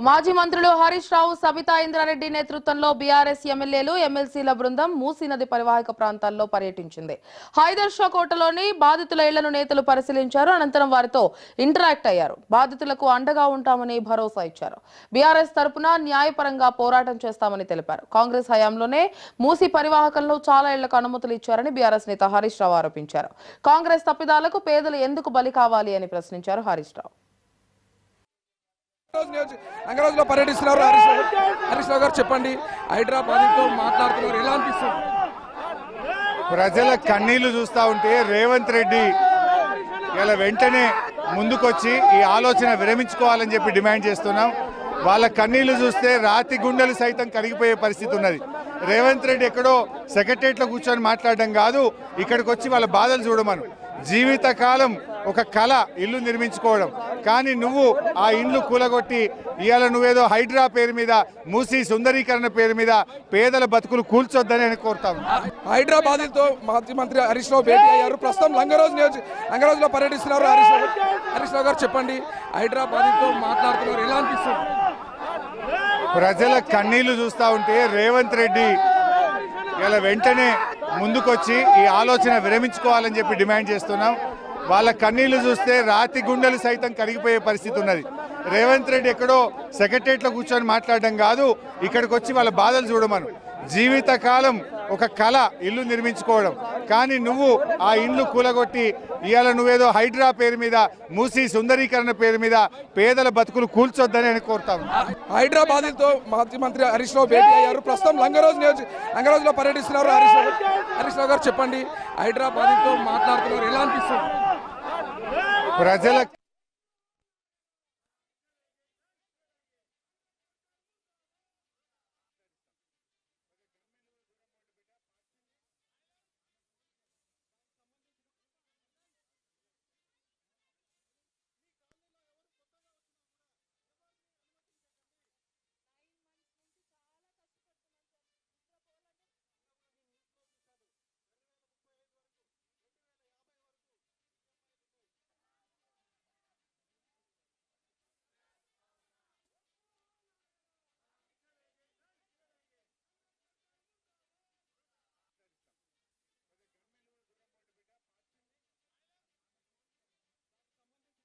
మాజీ మంత్రులు హరీష్ రావు, సబితా ఇంద్రారెడ్డి నేతృత్వంలో బీఆర్ఎస్ ఎమ్మెల్యేలు, ఎమ్మెల్సీల బృందం మూసీ నది పరివాహక ప్రాంతాల్లో పర్యటించింది. హైదర్ షా కోటలోని బాధితుల ఇళ్లను నేతలు పరిశీలించారు. అనంతరం వారితో ఇంటరాక్ట్ అయ్యారు. బాధితులకు అండగా ఉంటామని భరోసా ఇచ్చారు. బీఆర్ఎస్ తరపున న్యాయపరంగా పోరాటం చేస్తామని తెలిపారు. కాంగ్రెస్ హయాంలోనే మూసీ పరివాహకంలో చాలా ఇళ్లకు అనుమతులు ఇచ్చారని బీఆర్ఎస్ నేత హరీష్ రావు ఆరోపించారు. కాంగ్రెస్ తప్పిదాలకు పేదలు ఎందుకు బలి కావాలి అని ప్రశ్నించారు హరీష్ రావు. అంగరాజులో పర్యటిస్తున్నారు హరీష్ రావు గారు, చెప్పండి. హైదరాబాద్ తో మాట్లాడుతున్నారు, ఎలా అనిపిస్తుంది? ప్రజల కన్నీళ్లు చూస్తా ఉంటే రేవంత్ రెడ్డి ఇలా వెంటనే ముందుకొచ్చి ఈ ఆలోచన విరమించుకోవాలని చెప్పి డిమాండ్ చేస్తున్నాం. వాళ్ళ కన్నీళ్లు చూస్తే రాతి గుండెలు సైతం కరిగిపోయే పరిస్థితి ఉన్నది. రేవంత్ రెడ్డి ఎక్కడో సెక్రటరియట్లో కూర్చొని మాట్లాడడం కాదు, ఇక్కడికి వచ్చి వాళ్ళ బాధలు చూడమను. జీవితకాలం ఒక కళ ఇల్లు నిర్మించుకోవడం, కానీ నువ్వు ఆ ఇండ్లు కూలగొట్టి ఇవాళ నువ్వేదో హైడ్రా పేరు మీద, మూసీ సుందరీకరణ పేరు మీద పేదల బతుకులు కూల్చొద్దని నేను కోరుతాను. హైదరాబాద్ తో మాజీ మంత్రి హరీష్ రావు భేటీ అయ్యారు. ప్రస్తుతం లంగరోజులో పర్యటిస్తున్నారు హరీష్ రావు గారు, చెప్పండి. హైదరాబాద్ తో మాట్లాడుతున్నారు, ఎలా అనిపిస్తుంది? ప్రజల కన్నీళ్లు చూస్తా ఉంటే రేవంత్ రెడ్డి ఇలా వెంటనే ముందుకొచ్చి ఈ ఆలోచన విరమించుకోవాలని చెప్పి డిమాండ్ చేస్తున్నాం. వాళ్ళ కన్నీళ్లు చూస్తే రాతి గుండెలు సైతం కరిగిపోయే పరిస్థితి ఉన్నది. రేవంత్ రెడ్డి ఎక్కడో సెక్రటరియట్లో కూర్చొని మాట్లాడడం కాదు, ఇక్కడికి వచ్చి వాళ్ళ బాధలు చూడమను. జీవితకాలం ఒక కళ ఇల్లు నిర్మించుకోవడం, కానీ నువ్వు ఆ ఇండ్లు కూలగొట్టి ఇవాళ నువ్వేదో హైడ్రా పేరు మీద, మూసీ సుందరీకరణ పేరు మీద పేదల బతుకులు కూల్చొద్దని నేను కోరుతాను. హైదరాబాద్ తో మాజీ మంత్రి హరీష్ రావు భేటీ అయ్యారు. ప్రస్తుతం లంగరోజులో పర్యటిస్తున్నారు హరీష్ రావు గారు, చెప్పండి. హైదరాబాద్ తో మాట్లాడుతున్నారు, ఎలా అనిపిస్తుంది? ప్రజల